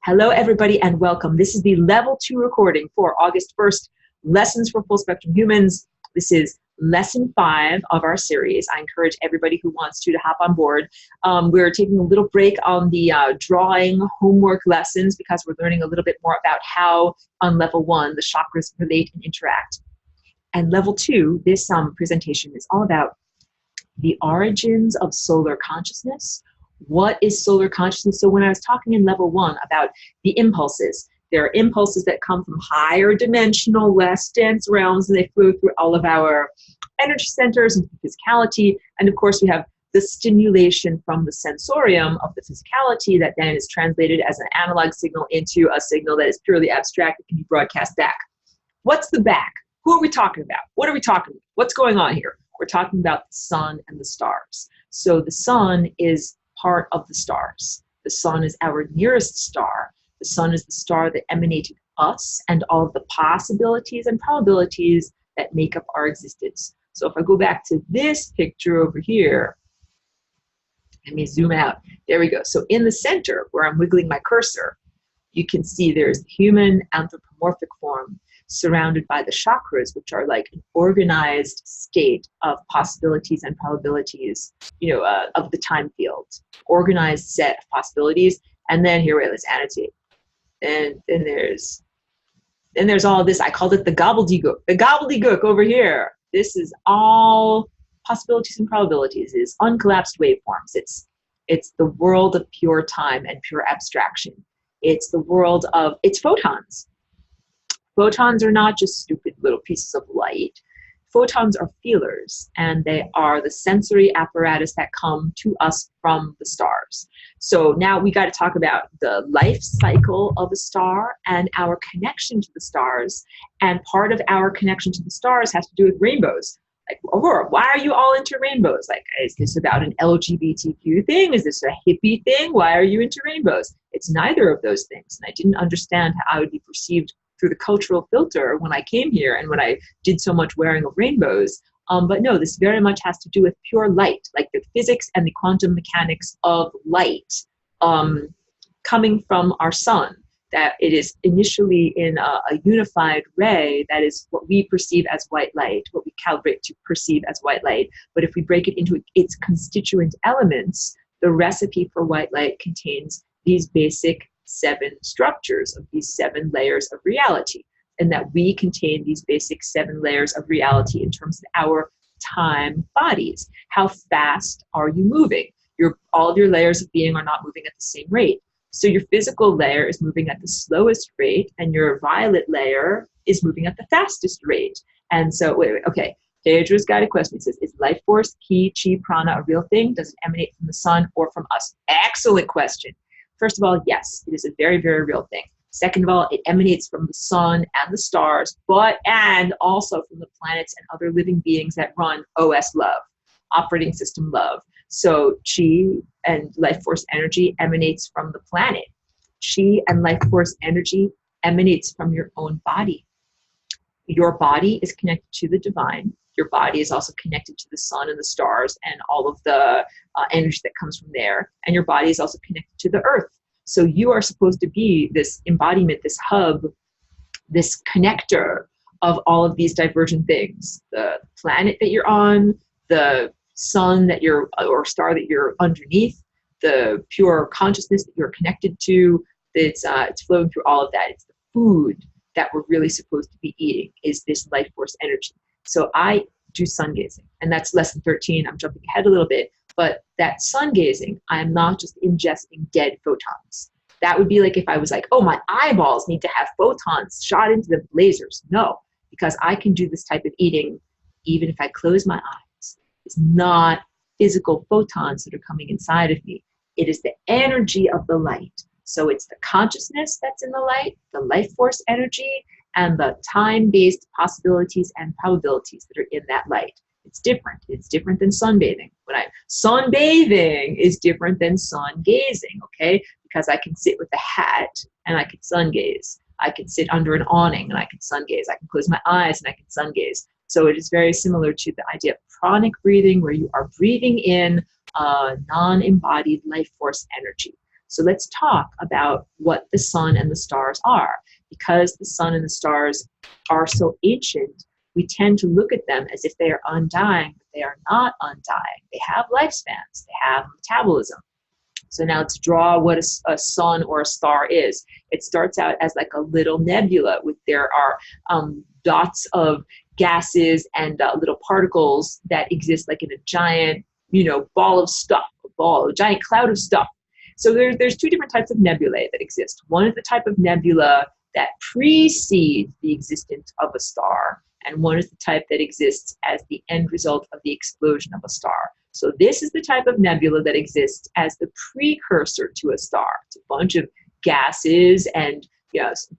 Hello, everybody, and welcome. This is the level 2 recording for August 1st, Lessons for Full Spectrum Humans. This is lesson 5 of our series. I encourage everybody who wants to hop on board. We're taking a little break on the drawing homework lessons because we're learning a little bit more about how on level 1 the chakras relate and interact. And level 2, this presentation is all about the origins of solar consciousness. What is solar consciousness? So when I was talking in level 1 about the impulses, there are impulses that come from higher dimensional, less dense realms, and they flow through all of our energy centers and physicality. And of course, we have the stimulation from the sensorium of the physicality that then is translated as an analog signal into a signal that is purely abstract that can be broadcast back. What's the back? Who are we talking about? What are we talking about? What's going on here? We're talking about the sun and the stars. So the sun is part of the stars. The sun is our nearest star. The sun is the star that emanated us and all of the possibilities and probabilities that make up our existence. So if I go back to this picture over here, let me zoom out. There we go. So in the center where I'm wiggling my cursor, you can see there's the human anthropomorphic form surrounded by the chakras, which are like an organized state of possibilities and probabilities, of the time field, organized set of possibilities. And then here, wait, let's annotate. And then there's all this, I called it the gobbledygook over here. This is all possibilities and probabilities, is uncollapsed waveforms. It's the world of pure time and pure abstraction. It's the world of, it's photons. Photons are not just stupid little pieces of light. Photons are feelers, and they are the sensory apparatus that come to us from the stars. So now we got to talk about the life cycle of a star and our connection to the stars. And part of our connection to the stars has to do with rainbows. Like, Aurora, why are you all into rainbows? Like, is this about an LGBTQ thing? Is this a hippie thing? Why are you into rainbows? It's neither of those things. And I didn't understand how I would be perceived through the cultural filter when I came here and when I did so much wearing of rainbows. But no, this very much has to do with pure light, like the physics and the quantum mechanics of light coming from our sun, that it is initially in a unified ray that is what we perceive as white light, what we calibrate to perceive as white light. But if we break it into its constituent elements, the recipe for white light contains these basic 7 structures of these 7 layers of reality, and that we contain these basic 7 layers of reality in terms of our time bodies. How fast are you moving? All of your layers of being are not moving at the same rate. So your physical layer is moving at the slowest rate, and your violet layer is moving at the fastest rate. And so, okay, Phaedra's got a question. It says, is life force, ki, chi, prana a real thing? Does it emanate from the sun or from us? Excellent question. First of all, yes, it is a very, very real thing. Second of all, it emanates from the sun and the stars, and also from the planets and other living beings that run OS love, operating system love. So chi and life force energy emanates from the planet. Chi and life force energy emanates from your own body. Your body is connected to the divine. Your body is also connected to the sun and the stars and all of the energy that comes from there. And your body is also connected to the earth. So you are supposed to be this embodiment, this hub, this connector of all of these divergent things. The planet that you're on, the sun that or star that you're underneath, the pure consciousness that you're connected to, it's flowing through all of that. It's the food that we're really supposed to be eating, is this life force energy. So I do sun gazing, and that's lesson 13. I'm jumping ahead a little bit, but that sun gazing, I'm not just ingesting dead photons. That would be like if I was like, oh, my eyeballs need to have photons shot into the lasers. No, because I can do this type of eating even if I close my eyes. It's not physical photons that are coming inside of me. It is the energy of the light. So it's the consciousness that's in the light, the life force energy, and the time-based possibilities and probabilities that are in that light. It's different. It's different than sunbathing. Sunbathing is different than sun gazing, okay? Because I can sit with a hat and I can sun gaze. I can sit under an awning and I can sun gaze. I can close my eyes and I can sun gaze. So it is very similar to the idea of pranic breathing, where you are breathing in non-embodied life force energy. So let's talk about what the sun and the stars are. Because the sun and the stars are so ancient, we tend to look at them as if they are undying, but they are not undying. They have lifespans, they have metabolism. So now let's draw what a sun or a star is. It starts out as like a little nebula with there are dots of gases and little particles that exist like in a giant, ball of stuff, a giant cloud of stuff. So there's two different types of nebulae that exist. One is the type of nebula that precedes the existence of a star, and one is the type that exists as the end result of the explosion of a star. So this is the type of nebula that exists as the precursor to a star. It's a bunch of gases and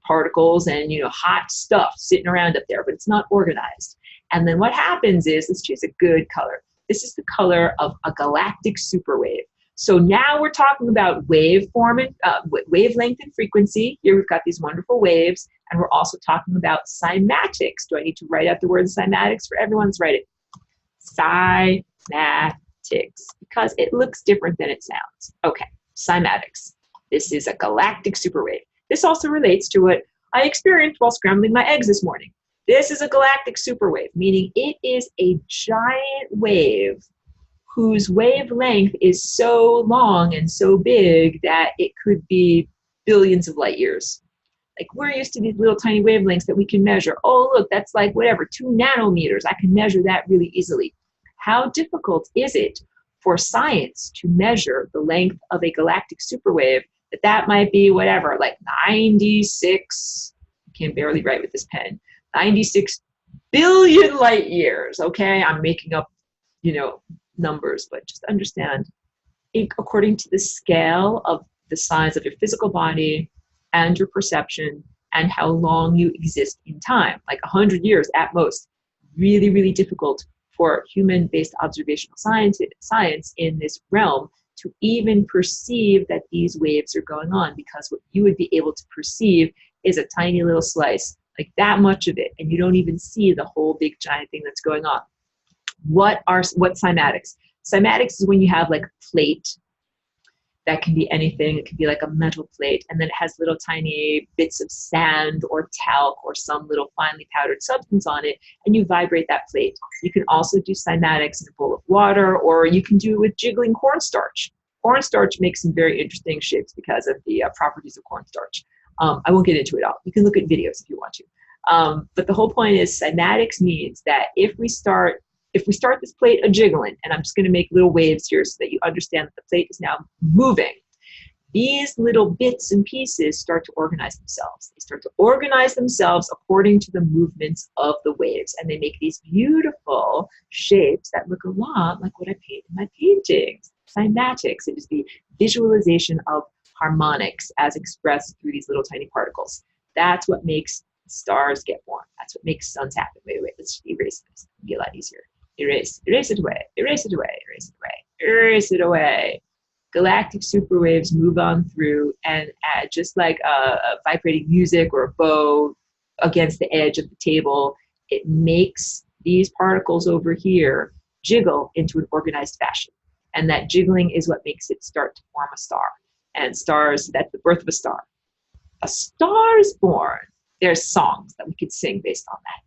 particles and hot stuff sitting around up there, but it's not organized. And then what happens is, let's choose a good color. This is the color of a galactic superwave. So now we're talking about wavelength and frequency. Here we've got these wonderful waves, and we're also talking about cymatics. Do I need to write out the word cymatics for everyone? Let's write it. Cymatics, because it looks different than it sounds. Okay, cymatics. This is a galactic superwave. This also relates to what I experienced while scrambling my eggs this morning. This is a galactic superwave, meaning it is a giant wave whose wavelength is so long and so big that it could be billions of light years. Like, we're used to these little tiny wavelengths that we can measure. Oh, look, that's like whatever, 2 nanometers. I can measure that really easily. How difficult is it for science to measure the length of a galactic superwave that might be whatever, like 96, I can barely write with this pen, 96 billion light years, okay? I'm making up, numbers, but just understand, according to the scale of the size of your physical body and your perception and how long you exist in time, like 100 years at most, really, really difficult for human-based observational science in this realm to even perceive that these waves are going on, because what you would be able to perceive is a tiny little slice, like that much of it, and you don't even see the whole big giant thing that's going on. What's cymatics? Cymatics is when you have like a plate that can be anything. It could be like a metal plate, and then it has little tiny bits of sand or talc or some little finely powdered substance on it, and you vibrate that plate. You can also do cymatics in a bowl of water, or you can do it with jiggling cornstarch. Cornstarch makes some very interesting shapes because of the properties of cornstarch. I won't get into it all. You can look at videos if you want to. But the whole point is, cymatics means that if we start this plate a-jiggling, and I'm just going to make little waves here so that you understand that the plate is now moving, these little bits and pieces start to organize themselves. They start to organize themselves according to the movements of the waves, and they make these beautiful shapes that look a lot like what I paint in my paintings. Cymatics, it is the visualization of harmonics as expressed through these little tiny particles. That's what makes stars get born. That's what makes suns happen. Wait, let's erase this. It'll be a lot easier. Erase it away, erase it away, erase it away, erase it away. Galactic superwaves move on through, and just like a vibrating music or a bow against the edge of the table, it makes these particles over here jiggle into an organized fashion. And that jiggling is what makes it start to form a star. And stars, that's the birth of a star. A star is born. There's songs that we could sing based on that.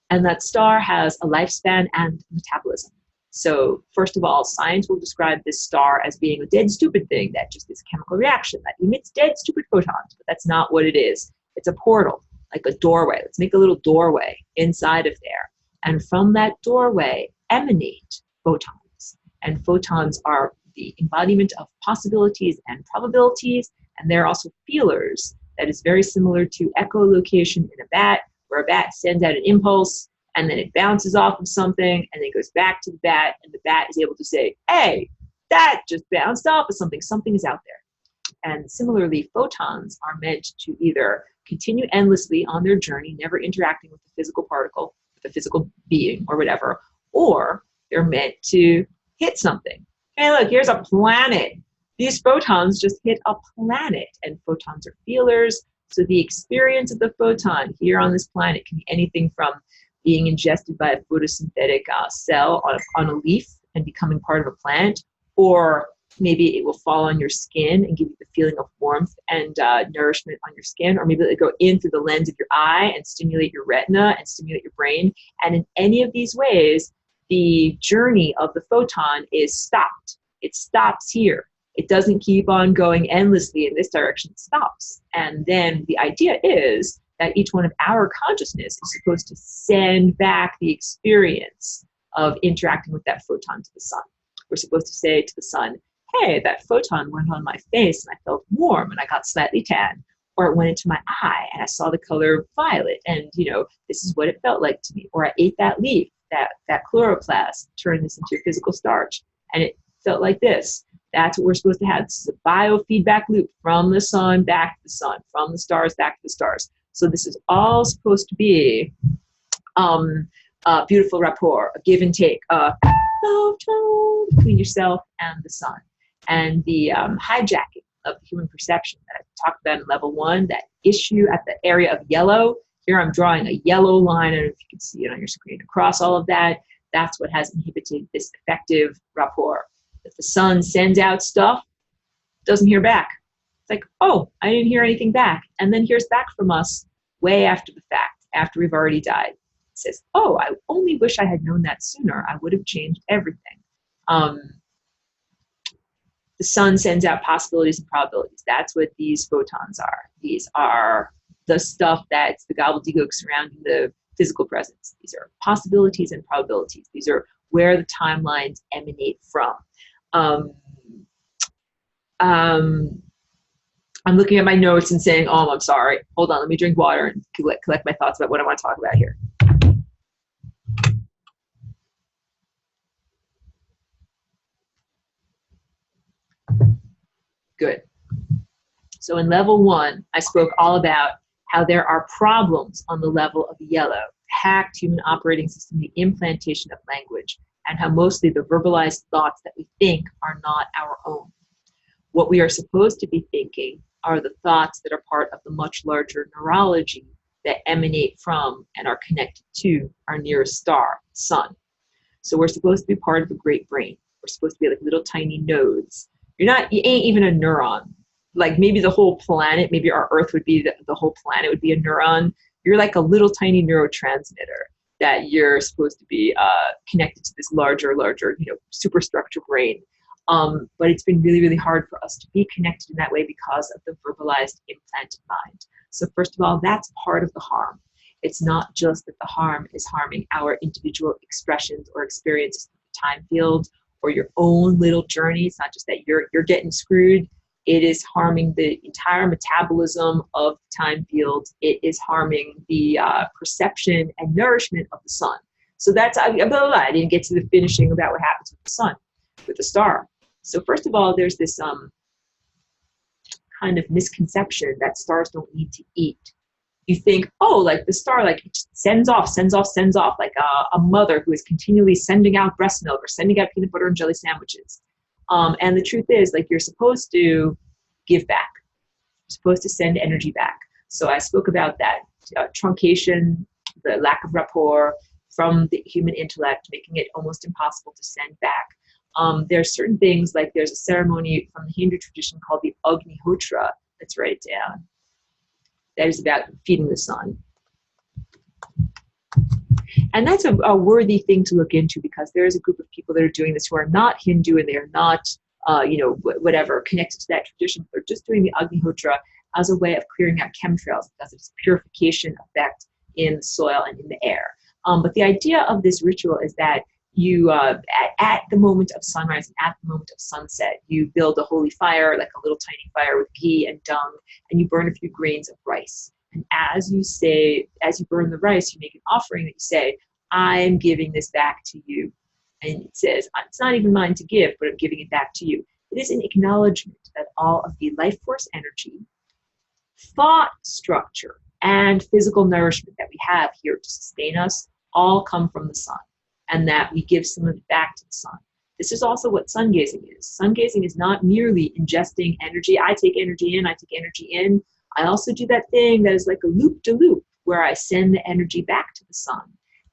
And that star has a lifespan and metabolism. So first of all, science will describe this star as being a dead stupid thing that just is a chemical reaction that emits dead stupid photons, but that's not what it is. It's a portal, like a doorway. Let's make a little doorway inside of there. And from that doorway emanate photons. And photons are the embodiment of possibilities and probabilities, and they're also feelers. That is very similar to echolocation in a bat, where a bat sends out an impulse, and then it bounces off of something, and then goes back to the bat, and the bat is able to say, hey, that just bounced off of something. Something is out there. And similarly, photons are meant to either continue endlessly on their journey, never interacting with the physical particle, with the physical being, or whatever, or they're meant to hit something. Hey, look, here's a planet. These photons just hit a planet, and photons are feelers. So the experience of the photon here on this planet can be anything from being ingested by a photosynthetic cell on a leaf and becoming part of a plant, or maybe it will fall on your skin and give you the feeling of warmth and nourishment on your skin, or maybe it'll go in through the lens of your eye and stimulate your retina and stimulate your brain. And in any of these ways, the journey of the photon is stopped. It stops here. It doesn't keep on going endlessly in this direction. It stops. And then the idea is that each one of our consciousness is supposed to send back the experience of interacting with that photon to the sun. We're supposed to say to the sun, hey, that photon went on my face and I felt warm and I got slightly tan. Or it went into my eye and I saw the color violet and, this is what it felt like to me. Or I ate that leaf, that chloroplast turned this into a physical starch and it felt like this. That's what we're supposed to have. This is a biofeedback loop from the sun back to the sun, from the stars back to the stars. So this is all supposed to be a beautiful rapport, a give and take, a love tone between yourself and the sun. And the hijacking of the human perception that I talked about in level 1, that issue at the area of yellow. Here I'm drawing a yellow line, and if you can see it on your screen across all of that, that's what has inhibited this effective rapport. If the sun sends out stuff, doesn't hear back. It's like, oh, I didn't hear anything back. And then hears back from us way after the fact, after we've already died. It says, oh, I only wish I had known that sooner. I would have changed everything. The sun sends out possibilities and probabilities. That's what these photons are. These are the stuff that's the gobbledygook surrounding the physical presence. These are possibilities and probabilities. These are where the timelines emanate from. I'm looking at my notes and saying, oh, I'm sorry. Hold on, let me drink water and collect my thoughts about what I want to talk about here. Good. So in level 1, I spoke all about how there are problems on the level of yellow, hacked human operating system, the implantation of language, and how mostly the verbalized thoughts that we think are not our own. What we are supposed to be thinking are the thoughts that are part of the much larger neurology that emanate from and are connected to our nearest star, sun. So we're supposed to be part of a great brain. We're supposed to be like little tiny nodes. You ain't even a neuron. Like maybe the whole planet, maybe our Earth would be, the whole planet would be a neuron. You're like a little tiny neurotransmitter that you're supposed to be connected to this larger, superstructure brain. But it's been really, really hard for us to be connected in that way because of the verbalized implanted mind. So first of all, that's part of the harm. It's not just that the harm is harming our individual expressions or experiences of the time field or your own little journey. It's not just that you're getting screwed. It is harming the entire metabolism of the time field. It is harming the perception and nourishment of the sun. So that's, I didn't get to the finishing about what happens with the sun, with the star. So first of all, there's this kind of misconception that stars don't need to eat. You think, oh, like the star, like it just sends off, like a mother who is continually sending out breast milk or sending out peanut butter and jelly sandwiches. And the truth is, like, you're supposed to give back. You're supposed to send energy back. So I spoke about that truncation, the lack of rapport from the human intellect, making it almost impossible to send back. There are certain things, like there's a ceremony from the Hindu tradition called the Agnihotra. Let's write it down. That is about feeding the sun. And that's a worthy thing to look into, because there is a group of people that are doing this who are not Hindu and they are not, whatever, connected to that tradition. They're just doing the Agnihotra as a way of clearing out chemtrails because it's a purification effect in the soil and in the air. But the idea of this ritual is that you, at the moment of sunrise and at the moment of sunset, you build a holy fire, like a little tiny fire with ghee and dung, and you burn a few grains of rice. And as you burn the rice, you make an offering that you say, I'm giving this back to you. And it says, it's not even mine to give, but I'm giving it back to you. It is an acknowledgement that all of the life force energy, thought structure, and physical nourishment that we have here to sustain us all come from the sun, and that we give some of it back to the sun. This is also what sun gazing is. Sun gazing is not merely ingesting energy. I take energy in, I take energy in. I also do that thing that is like a loop-de-loop, where I send the energy back to the sun.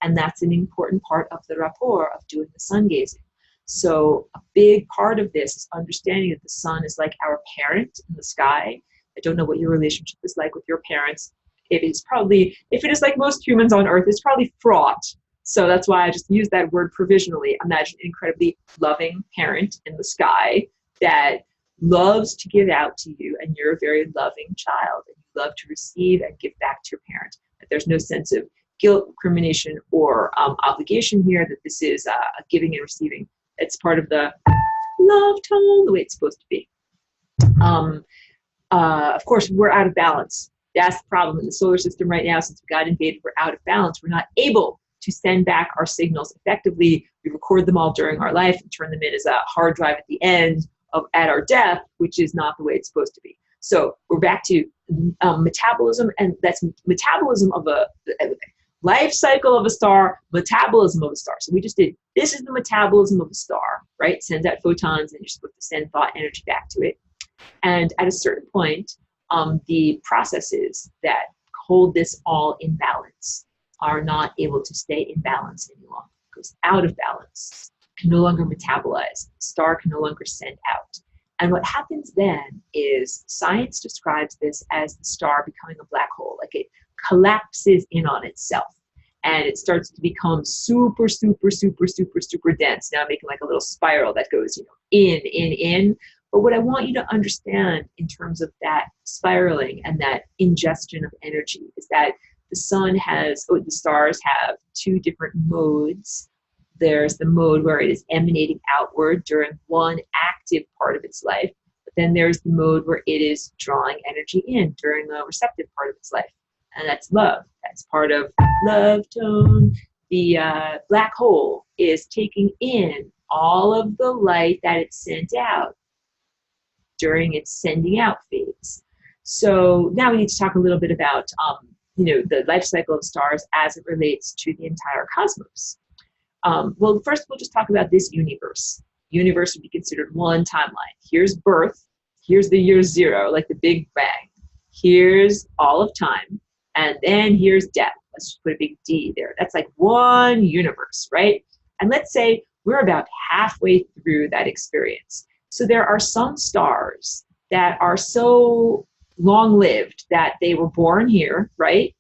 And that's an important part of the rapport of doing the sun gazing. So a big part of this is understanding that the sun is like our parent in the sky. I don't know what your relationship is like with your parents. It is probably, if it is like most humans on earth, it's probably fraught. So that's why I just use that word provisionally. Imagine an incredibly loving parent in the sky that loves to give out to you, and you're a very loving child, and you love to receive and give back to your parent. That there's no sense of guilt, recrimination, or obligation here, that this is a giving and receiving. It's part of the love tone, the way it's supposed to be. Of course, we're out of balance. That's the problem in the solar system right now. Since we got invaded, we're out of balance. We're not able to send back our signals effectively. We record them all during our life and turn them in as a hard drive at the end at our death, which is not the way it's supposed to be. So we're back to metabolism, and that's metabolism of a life cycle of a star, metabolism of a star. So we just did, this is the metabolism of a star, right? It sends out photons, and you're supposed to send thought energy back to it. And at a certain point, the processes that hold this all in balance are not able to stay in balance any longer. It goes out of balance, can no longer metabolize. The star can no longer send out. And what happens then is science describes this as the star becoming a black hole, like it collapses in on itself. And it starts to become super, super, super, super, super dense. Now making like a little spiral that goes, in. But what I want you to understand in terms of that spiraling and that ingestion of energy is that the stars have two different modes. There's the mode where it is emanating outward during one active part of its life, but then there's the mode where it is drawing energy in during the receptive part of its life, and that's love. That's part of love tone. The black hole is taking in all of the light that it sent out during its sending out phase. So now we need to talk a little bit about the life cycle of stars as it relates to the entire cosmos. Well, first we'll just talk about this universe. Universe would be considered one timeline. Here's birth, here's the year zero, like the Big Bang. Here's all of time, and then here's death. Let's just put a big D there. That's like one universe, right? And let's say we're about halfway through that experience. So there are some stars that are so long-lived that they were born here, right?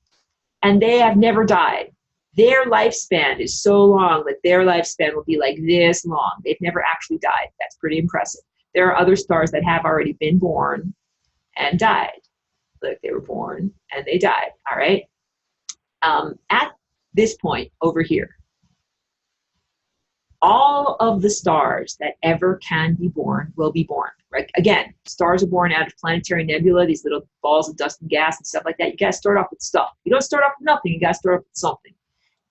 And they have never died. Their lifespan is so long that their lifespan will be like this long. They've never actually died. That's pretty impressive. There are other stars that have already been born and died. Like they were born and they died, all right? At this point over here, all of the stars that ever can be born will be born, right? Again, stars are born out of planetary nebula, these little balls of dust and gas and stuff like that. You gotta start off with stuff. You don't start off with nothing, you gotta start off with something.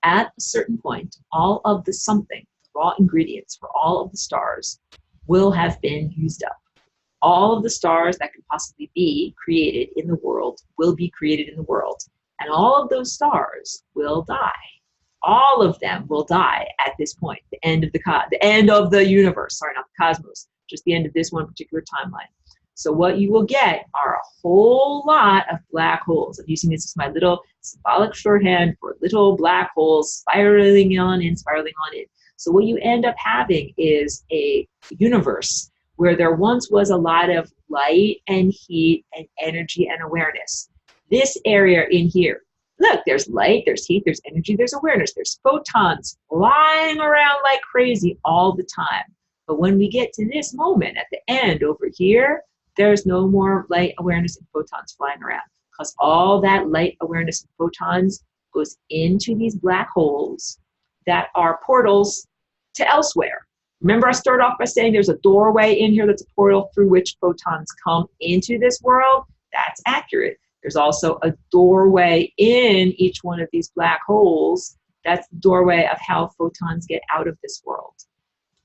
At a certain point, all of the something, the raw ingredients for all of the stars will have been used up. All of the stars that could possibly be created in the world will be created in the world. And all of those stars will die. All of them will die at this point, the end of the universe, sorry, not the cosmos, just the end of this one particular timeline. So what you will get are a whole lot of black holes. I'm using this as my little symbolic shorthand for little black holes spiraling on in. So what you end up having is a universe where there once was a lot of light and heat and energy and awareness. This area in here, look, there's light, there's heat, there's energy, there's awareness, there's photons flying around like crazy all the time. But when we get to this moment at the end over here, there's no more light, awareness, and photons flying around, because all that light, awareness, and photons goes into these black holes that are portals to elsewhere. Remember, I started off by saying there's a doorway in here that's a portal through which photons come into this world. That's accurate. There's also a doorway in each one of these black holes. That's the doorway of how photons get out of this world.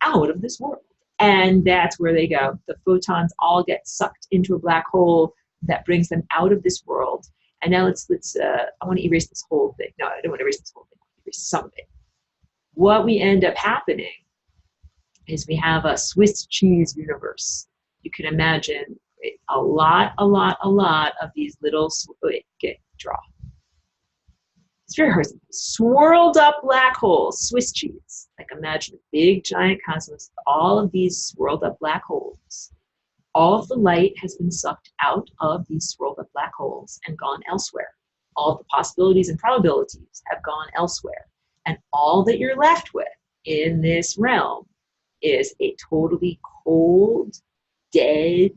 Out of this world. And that's where they go. The photons all get sucked into a black hole that brings them out of this world. And now I want to erase this whole thing. No, I don't want to erase this whole thing. I want to erase some of it. What we end up happening is we have a Swiss cheese universe. You can imagine a lot of these little, draw. It's very hard. Swirled up black holes, Swiss cheese. Like imagine a big giant cosmos, all of these swirled up black holes. All of the light has been sucked out of these swirled up black holes and gone elsewhere. All of the possibilities and probabilities have gone elsewhere. And all that you're left with in this realm is a totally cold, dead,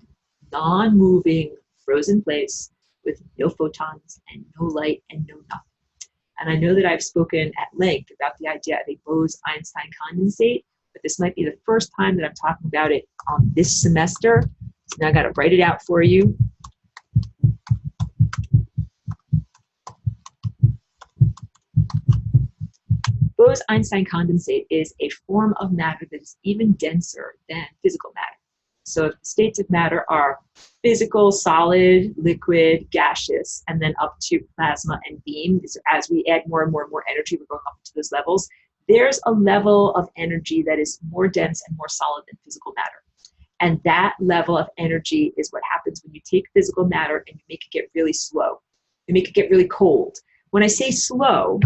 non-moving, frozen place with no photons and no light and no nothing. And I know that I've spoken at length about the idea of a Bose-Einstein condensate, but this might be the first time that I'm talking about it on this semester. So now I got to write it out for you. Bose-Einstein condensate is a form of matter that is even denser than physical matter. So the states of matter are physical, solid, liquid, gaseous, and then up to plasma and beam. So as we add more and more and more energy, we're going up to those levels. There's a level of energy that is more dense and more solid than physical matter. And that level of energy is what happens when you take physical matter and you make it get really slow. You make it get really cold. When I say slow,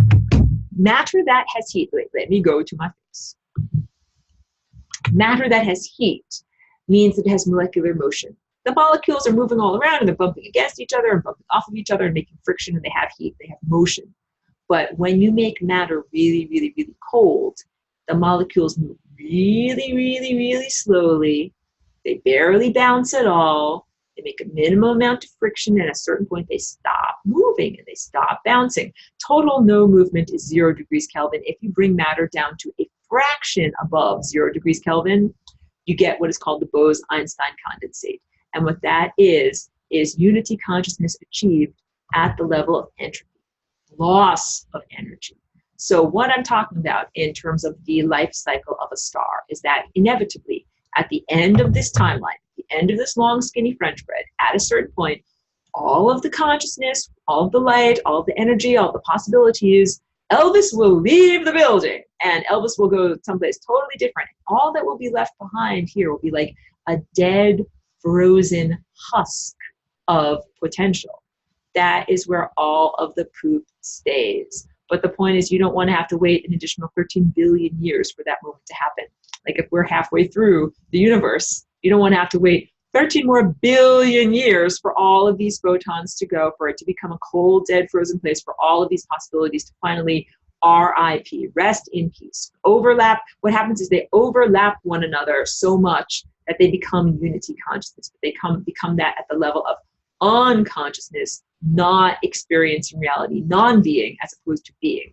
matter that has heat, let me go to my face. Matter that has heat means that it has molecular motion. The molecules are moving all around and they're bumping against each other and bumping off of each other and making friction, and they have heat, they have motion. But when you make matter really, really, really cold, the molecules move really, really, really slowly. They barely bounce at all. They make a minimum amount of friction, and at a certain point they stop moving and they stop bouncing. Total no movement is 0 degrees Kelvin. If you bring matter down to a fraction above 0 degrees Kelvin, you get what is called the Bose-Einstein condensate. And what that is unity consciousness achieved at the level of entropy, loss of energy. So what I'm talking about in terms of the life cycle of a star is that inevitably, at the end of this timeline, the end of this long, skinny French bread, at a certain point, all of the consciousness, all of the light, all of the energy, all the possibilities, Elvis will leave the building and Elvis will go someplace totally different. All that will be left behind here will be like a dead, frozen husk of potential. That is where all of the poop stays. But the point is, you don't want to have to wait an additional 13 billion years for that moment to happen. Like if we're halfway through the universe, you don't want to have to wait 13 more billion years for all of these photons to go, for it to become a cold, dead, frozen place, for all of these possibilities to finally RIP, rest in peace. Overlap, what happens is they overlap one another so much that they become unity consciousness. They become that at the level of unconsciousness, not experiencing reality, non-being as opposed to being.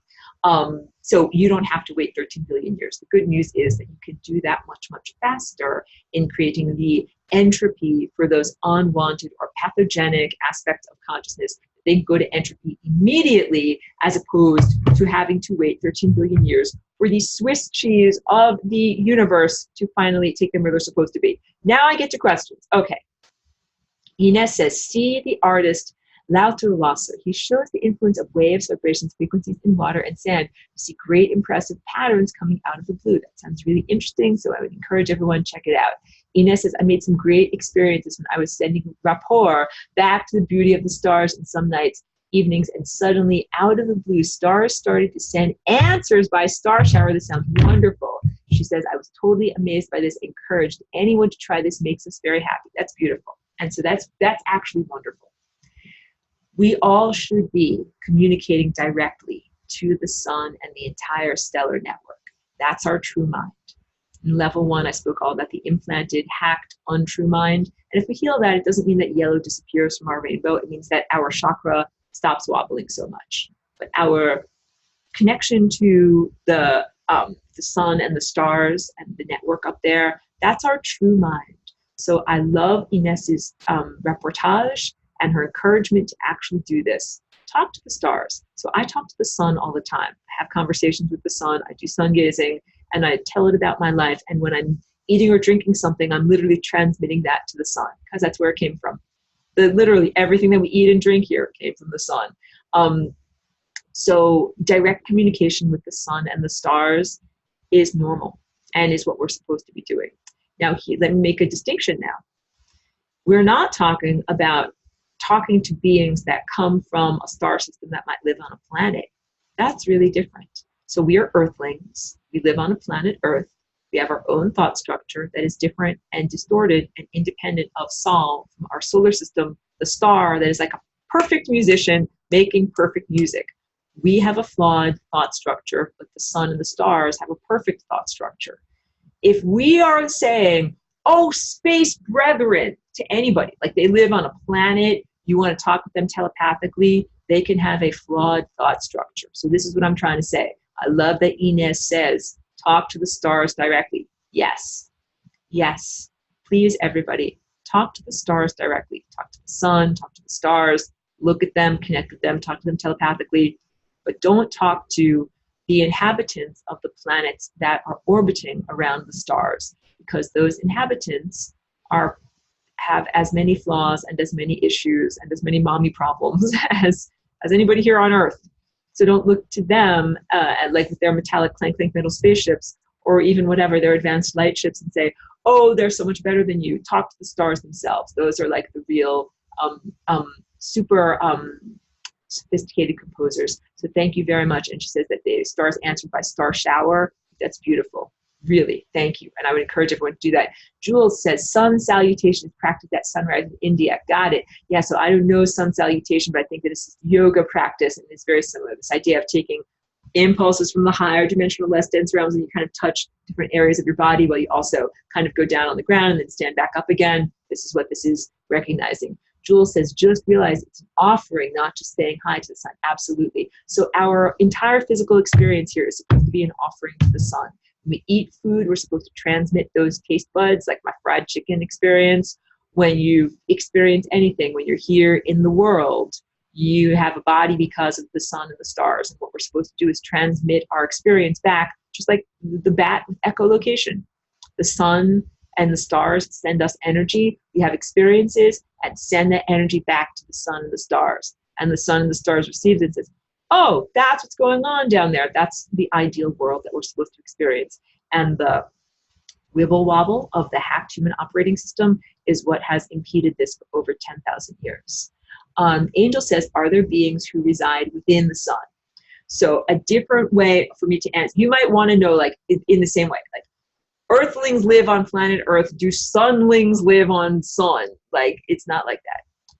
So you don't have to wait 13 billion years. The good news is that you can do that much, much faster in creating the entropy for those unwanted or pathogenic aspects of consciousness. They go to entropy immediately, as opposed to having to wait 13 billion years for the Swiss cheese of the universe to finally take them where they're supposed to be. Now I get to questions. Okay. Ines says, see the artist Lauterwasser. He shows the influence of waves, vibrations, frequencies in water and sand. You see great impressive patterns coming out of the blue. That sounds really interesting, so I would encourage everyone to check it out. Ines says, I made some great experiences when I was sending rapport back to the beauty of the stars in some nights, evenings, and suddenly out of the blue, stars started to send answers by star shower. This sounds wonderful. She says, I was totally amazed by this, encouraged anyone to try this, makes us very happy. That's beautiful. And so that's actually wonderful. We all should be communicating directly to the sun and the entire stellar network. That's our true mind. In level 1, I spoke all about the implanted, hacked, untrue mind. And if we heal that, it doesn't mean that yellow disappears from our rainbow. It means that our chakra stops wobbling so much. But our connection to the sun and the stars and the network up there, that's our true mind. So I love Ines's reportage and her encouragement to actually do this. Talk to the stars. So I talk to the sun all the time. I have conversations with the sun. I do sun gazing, and I tell it about my life. And when I'm eating or drinking something, I'm literally transmitting that to the sun, because that's where it came from. Literally everything that we eat and drink here came from the sun. So direct communication with the sun and the stars is normal and is what we're supposed to be doing. Now, let me make a distinction now. We're not talking about talking to beings that come from a star system that might live on a planet. That's really different. So we are earthlings. We live on a planet Earth. We have our own thought structure that is different and distorted and independent of Sol from our solar system, the star that is like a perfect musician making perfect music. We have a flawed thought structure, but the sun and the stars have a perfect thought structure. If we are saying, oh, space brethren, to anybody, like they live on a planet, you want to talk with them telepathically, they can have a flawed thought structure. So this is what I'm trying to say. I love that Inez says, talk to the stars directly. Yes, yes, please, everybody, talk to the stars directly. Talk to the sun, talk to the stars, look at them, connect with them, talk to them telepathically, but don't talk to the inhabitants of the planets that are orbiting around the stars, because those inhabitants have as many flaws and as many issues and as many mommy problems as anybody here on Earth. So don't look to them like with their metallic clank metal spaceships, or even whatever, their advanced light ships, and say, oh, they're so much better than you. Talk to the stars themselves. Those are like the real super sophisticated composers. So thank you very much. And she says that the stars answered by star shower. That's beautiful. Really, thank you. And I would encourage everyone to do that. Jules says sun salutation is practiced at sunrise in India. Got it. Yeah, so I don't know sun salutation, but I think that it's yoga practice, and it's very similar. This idea of taking impulses from the higher dimensional, less dense realms, and you kind of touch different areas of your body while you also kind of go down on the ground and then stand back up again. This is what this is recognizing. Jules says, just realize it's an offering, not just saying hi to the sun. Absolutely. So our entire physical experience here is supposed to be an offering to the sun. When we eat food, we're supposed to transmit those taste buds, like my fried chicken experience. When you experience anything, when you're here in the world, you have a body because of the sun and the stars. And what we're supposed to do is transmit our experience back, just like the bat with echolocation. The sun and the stars send us energy. We have experiences and send that energy back to the sun and the stars. And the sun and the stars receives it and says, oh, that's what's going on down there. That's the ideal world that we're supposed to experience. And the wibble wobble of the hacked human operating system is what has impeded this for over 10,000 years. Angel says, are there beings who reside within the sun? So a different way for me to answer, you might want to know, like, in the same way, like, Earthlings live on planet Earth. Do sunlings live on sun? Like, it's not like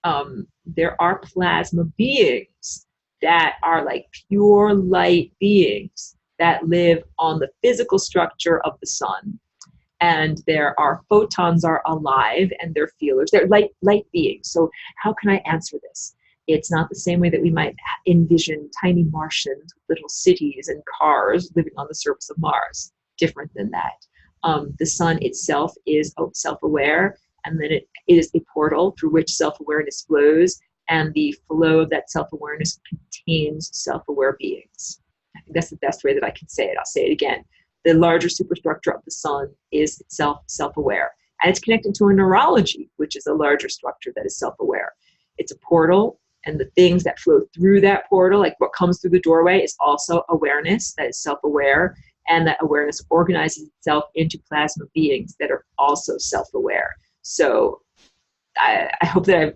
that. There are plasma beings that are like pure light beings that live on the physical structure of the sun. And there are photons are alive and they're feelers. They're light beings. So how can I answer this? It's not the same way that we might envision tiny Martians with little cities and cars living on the surface of Mars. Different than that. The sun itself is self-aware, and then it is a portal through which self-awareness flows, and the flow of that self-awareness contains self-aware beings. I think that's the best way that I can say it. I'll say it again. The larger superstructure of the sun is itself self-aware, and it's connected to a neurology, which is a larger structure that is self-aware. It's a portal, and the things that flow through that portal, like what comes through the doorway, is also awareness that is self-aware, and that awareness organizes itself into plasma beings that are also self-aware. So I hope that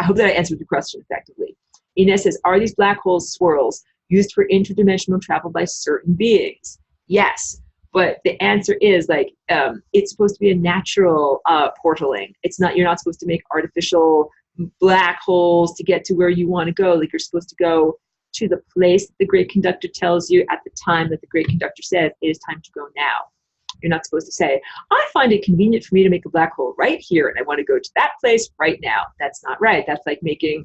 I answered the question effectively. Ines says, are these black holes swirls used for interdimensional travel by certain beings? Yes, but the answer is, like, it's supposed to be a natural portaling. You're not supposed to make artificial black holes to get to where you want to go. Like, you're supposed to go to the place that the great conductor tells you at the time that the great conductor says it is time to go now. You're not supposed to say, I find it convenient for me to make a black hole right here and I want to go to that place right now. That's not right. That's like making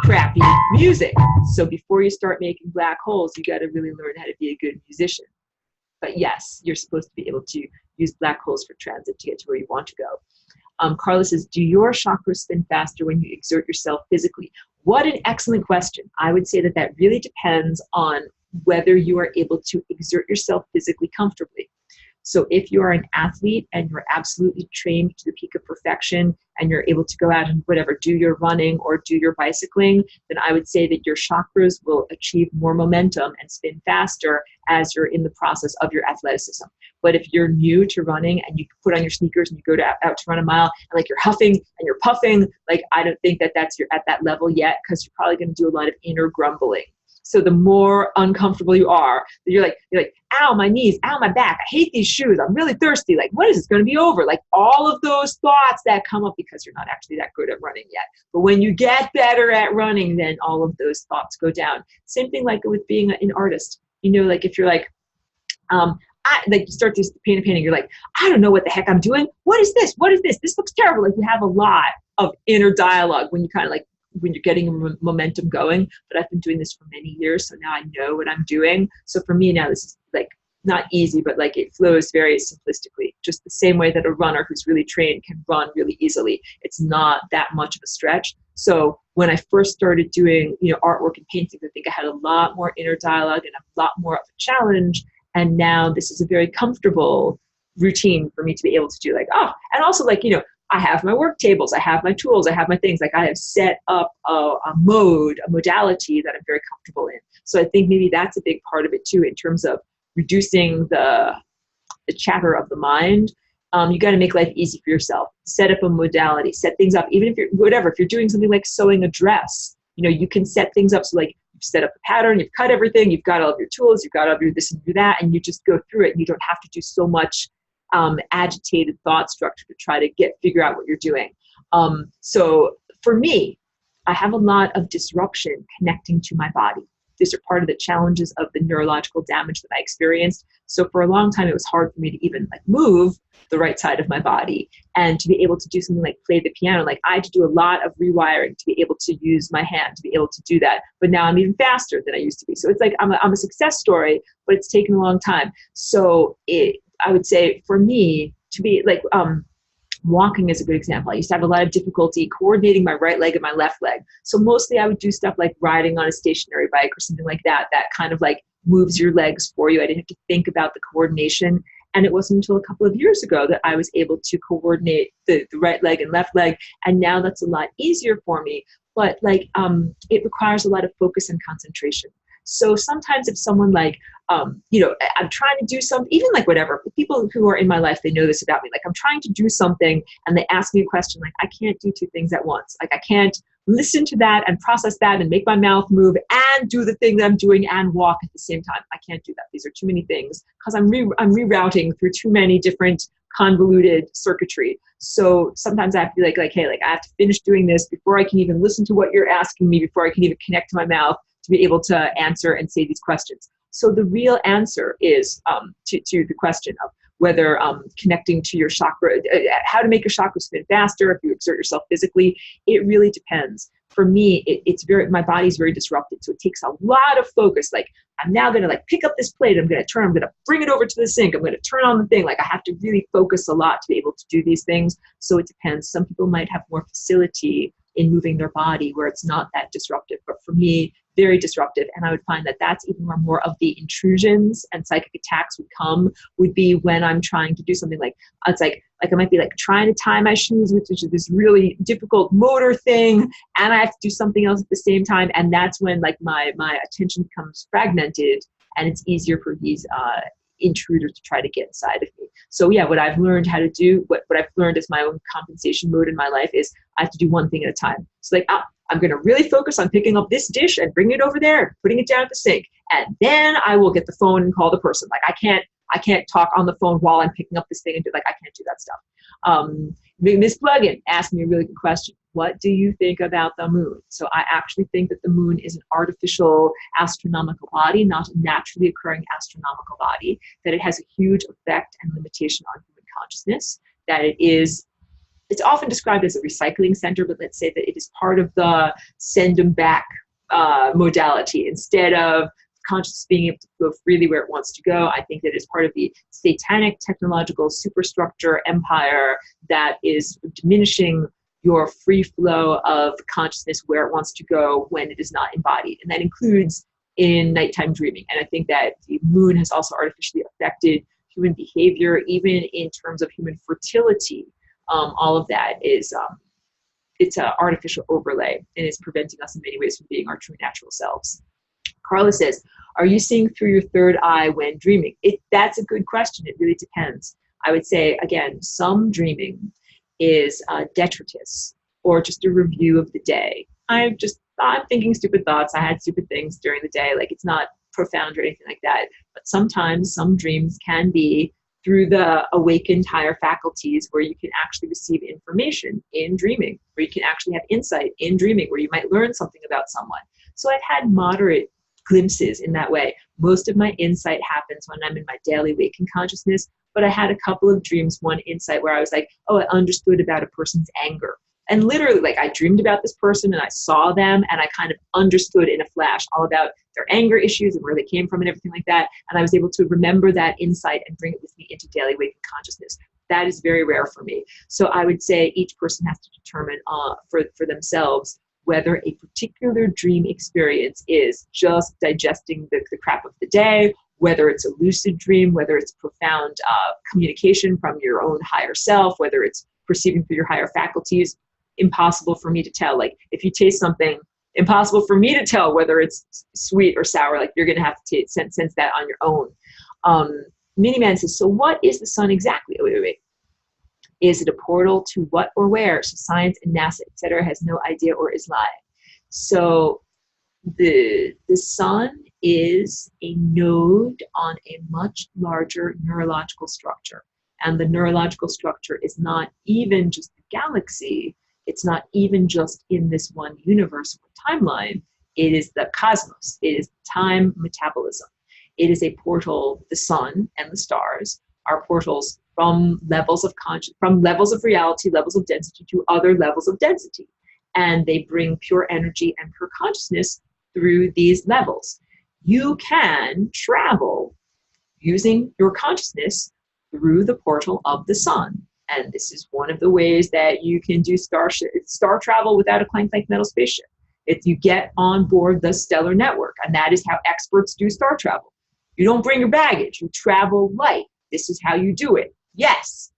crappy music. So before you start making black holes, you got to really learn how to be a good musician. But yes, you're supposed to be able to use black holes for transit to get to where you want to go. Carla says, do your chakras spin faster when you exert yourself physically? What an excellent question. I would say that that really depends on whether you are able to exert yourself physically comfortably. So if you are an athlete and you're absolutely trained to the peak of perfection and you're able to go out and do your running or do your bicycling, then I would say that your chakras will achieve more momentum and spin faster as you're in the process of your athleticism. But if you're new to running and you put on your sneakers and you go out to run a mile and like you're huffing and you're puffing, like I don't think that you're at that level yet, because you're probably going to do a lot of inner grumbling. So the more uncomfortable you are, you're like, ow, my knees, ow, my back, I hate these shoes, I'm really thirsty, like, when is this going to be over? Like, all of those thoughts that come up because you're not actually that good at running yet. But when you get better at running, then all of those thoughts go down. Same thing like with being an artist. You know, like if you're like, like you start to paint a painting, you're like, I don't know what the heck I'm doing. What is this? What is this? This looks terrible. Like, you have a lot of inner dialogue when you kind of like, when you're getting momentum going. But I've been doing this for many years, so now I know what I'm doing. So for me now, this is like not easy, but like it flows very simplistically, just the same way that a runner who's really trained can run really easily. It's not that much of a stretch. So when I first started doing, you know, artwork and painting, I think I had a lot more inner dialogue and a lot more of a challenge. And now this is a very comfortable routine for me to be able to do, like, oh, and also like, you know, I have my work tables, I have my tools, I have my things, like I have set up a modality that I'm very comfortable in. So I think maybe that's a big part of it too, in terms of reducing the chatter of the mind. You got to make life easy for yourself. Set up a modality, set things up, even if you're, whatever, if you're doing something like sewing a dress, you know, you can set things up. So like, you've set up a pattern, you've cut everything, you've got all of your tools, you've got all of your this and your that, and you just go through it. And you don't have to do so much agitated thought structure to try to figure out what you're doing. So for me, I have a lot of disruption connecting to my body. These are part of the challenges of the neurological damage that I experienced. So for a long time, it was hard for me to even like move the right side of my body, and to be able to do something like play the piano. Like, I had to do a lot of rewiring to be able to use my hand to be able to do that. But now I'm even faster than I used to be. So it's like, I'm a success story, but it's taken a long time. So I would say for me to be like, walking is a good example. I used to have a lot of difficulty coordinating my right leg and my left leg. So mostly I would do stuff like riding on a stationary bike or something like that, that kind of like moves your legs for you. I didn't have to think about the coordination. And it wasn't until a couple of years ago that I was able to coordinate the right leg and left leg. And now that's a lot easier for me. But like, it requires a lot of focus and concentration. So sometimes if someone like, you know, I'm trying to do something, even like whatever, people who are in my life, they know this about me. Like, I'm trying to do something and they ask me a question, like, I can't do two things at once. Like, I can't listen to that and process that and make my mouth move and do the thing that I'm doing and walk at the same time. I can't do that. These are too many things because I'm rerouting through too many different convoluted circuitry. So sometimes I have to be like, hey, like I have to finish doing this before I can even listen to what you're asking me, before I can even connect to my mouth to be able to answer and say these questions. So the real answer is to the question of whether connecting to your chakra, how to make your chakra spin faster if you exert yourself physically, it really depends. For me, my body's very disrupted. So it takes a lot of focus. Like, I'm now going to like pick up this plate. I'm going to bring it over to the sink. I'm going to turn on the thing. Like, I have to really focus a lot to be able to do these things. So it depends. Some people might have more facility in moving their body where it's not that disruptive. But for me, very disruptive. And I would find that that's even where more of the intrusions and psychic attacks would be when I'm trying to do something like, it's like I might be like trying to tie my shoes, which is this really difficult motor thing. And I have to do something else at the same time. And that's when like my attention becomes fragmented, and it's easier for these intruders to try to get inside of me. So yeah, what I've learned how to do, what I've learned as my own compensation mode in my life is I have to do one thing at a time. So like, I'm going to really focus on picking up this dish and bringing it over there, putting it down at the sink. And then I will get the phone and call the person. Like, I can't talk on the phone while I'm picking up this thing and I can't do that stuff. Miss Plugin asked me a really good question. What do you think about the moon? So I actually think that the moon is an artificial astronomical body, not a naturally occurring astronomical body, that it has a huge effect and limitation on human consciousness, that it's often described as a recycling center, but let's say that it is part of the send them back modality. Instead of consciousness being able to flow freely where it wants to go, I think that it's part of the satanic technological superstructure empire that is diminishing your free flow of consciousness where it wants to go when it is not embodied. And that includes in nighttime dreaming. And I think that the moon has also artificially affected human behavior, even in terms of human fertility. All of that is, it's an artificial overlay, and is preventing us in many ways from being our true natural selves. Carla says, are you seeing through your third eye when dreaming? That's a good question. It really depends. I would say, again, some dreaming is detritus or just a review of the day. I'm thinking stupid thoughts. I had stupid things during the day. Like, it's not profound or anything like that. But sometimes some dreams can be through the awakened higher faculties, where you can actually receive information in dreaming, where you can actually have insight in dreaming, where you might learn something about someone. So I've had moderate glimpses in that way. Most of my insight happens when I'm in my daily waking consciousness, but I had a couple of dreams, one insight where I was like, oh, I understood about a person's anger. And literally, like, I dreamed about this person and I saw them and I kind of understood in a flash all about their anger issues and where they came from and everything like that. And I was able to remember that insight and bring it with me into daily waking consciousness. That is very rare for me. So I would say each person has to determine for themselves whether a particular dream experience is just digesting the crap of the day, whether it's a lucid dream, whether it's profound communication from your own higher self, whether it's perceiving through your higher faculties. Impossible for me to tell. Like, if you taste something, impossible for me to tell whether it's sweet or sour. Like, you're going to have to sense that on your own. Miniman says, so what is the sun exactly? Wait. Is it a portal to what or where? So science and NASA, etc., has no idea or is lying. So the sun is a node on a much larger neurological structure. And the neurological structure is not even just the galaxy. It's not even just in this one universe or timeline. It is the cosmos. It is time metabolism. It is a portal. The sun and the stars are portals from levels of reality, levels of density, to other levels of density. And they bring pure energy and pure consciousness through these levels. You can travel using your consciousness through the portal of the sun. And this is one of the ways that you can do star travel without a clank metal spaceship. If you get on board the stellar network, and that is how experts do star travel. You don't bring your baggage, you travel light. This is how you do it. Yes.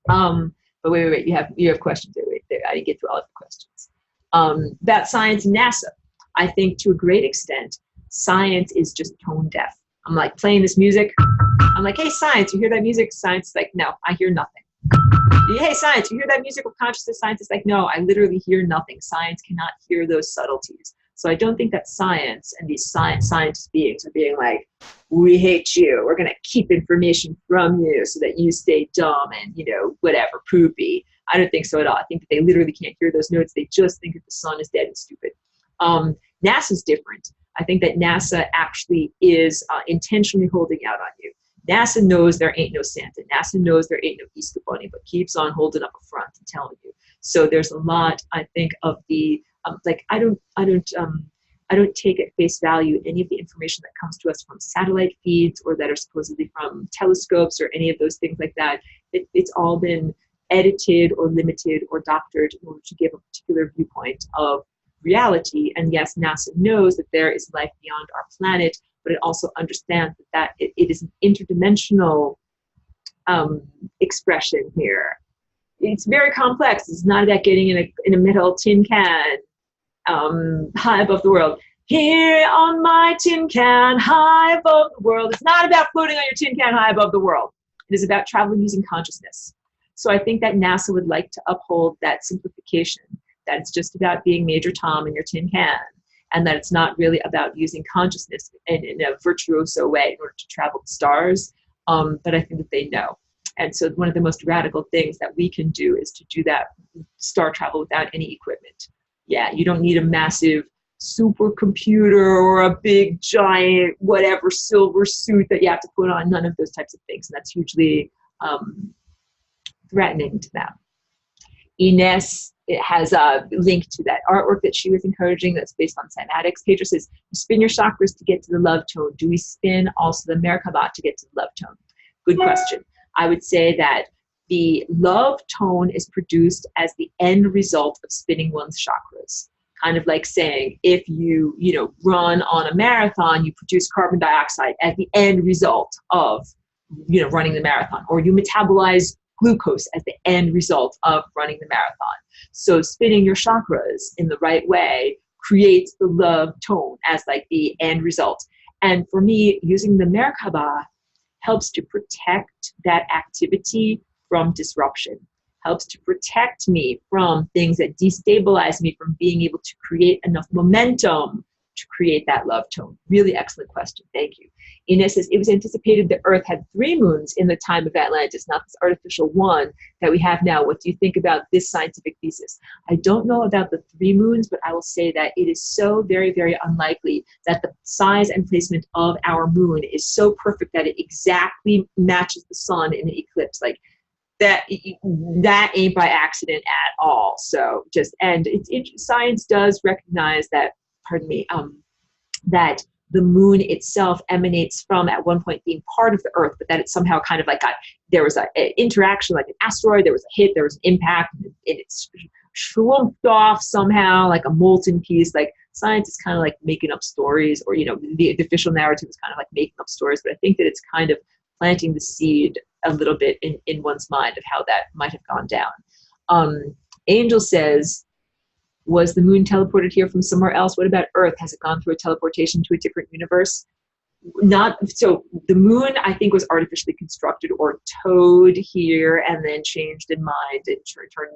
But wait, you have questions there. Wait, I didn't get through all of the questions. About science and NASA. I think to a great extent, science is just tone deaf. I'm like playing this music. I'm like, hey, science, you hear that music? Science is like, no, I hear nothing. Hey, science, you hear that music of consciousness? Science is like, no, I literally hear nothing. Science cannot hear those subtleties. So I don't think that science and these scientist beings are being like, we hate you. We're going to keep information from you so that you stay dumb and, whatever, poopy. I don't think so at all. I think that they literally can't hear those notes. They just think that the sun is dead and stupid. NASA's different. I think that NASA actually is intentionally holding out on you. NASA knows there ain't no Santa. NASA knows there ain't no Easter Bunny, but keeps on holding up a front and telling you. So there's a lot, I think, of the I don't take at face value any of the information that comes to us from satellite feeds or that are supposedly from telescopes or any of those things like that. It's all been edited or limited or doctored in order to give a particular viewpoint of reality. And yes, NASA knows that there is life beyond our planet, but it also understands that it is an interdimensional expression here. It's very complex. It's not about getting in a metal tin can high above the world. Here on my tin can, high above the world. It's not about floating on your tin can high above the world. It is about traveling using consciousness. So I think that NASA would like to uphold that simplification, that it's just about being Major Tom in your tin can, and that it's not really about using consciousness in a virtuoso way in order to travel the stars. But I think that they know. And so one of the most radical things that we can do is to do that star travel without any equipment. Yeah, you don't need a massive supercomputer or a big giant whatever silver suit that you have to put on. None of those types of things. And that's hugely threatening to them. Ines, it has a link to that artwork that she was encouraging that's based on cymatics. Pedro says, you spin your chakras to get to the love tone. Do we spin also the Merkaba to get to the love tone? Good question. I would say that the love tone is produced as the end result of spinning one's chakras. Kind of like saying, if you run on a marathon, you produce carbon dioxide as the end result of running the marathon, or you metabolize glucose as the end result of running the marathon. So spinning your chakras in the right way creates the love tone as like the end result. And for me, using the Merkaba helps to protect that activity from disruption. helps to protect me from things that destabilize me from being able to create enough momentum to create that love tone? Really excellent question. Thank you. Ines says, it was anticipated the Earth had 3 moons in the time of Atlantis, not this artificial one that we have now. What do you think about this scientific thesis? I don't know about the 3 moons, but I will say that it is so very, very unlikely that the size and placement of our moon is so perfect that it exactly matches the sun in an eclipse. Like, that ain't by accident at all. So science does recognize that, pardon me, that the moon itself emanates from, at one point, being part of the Earth, but that it somehow kind of like there was an interaction, like an asteroid, there was a hit, there was an impact, and it's shlumped off somehow like a molten piece. Like, science is kind of like making up stories, or, the official narrative is kind of like making up stories, but I think that it's kind of planting the seed a little bit in one's mind of how that might have gone down. Angel says, was the moon teleported here from somewhere else? What about Earth? Has it gone through a teleportation to a different universe? So the moon, I think, was artificially constructed or towed here and then changed in mind and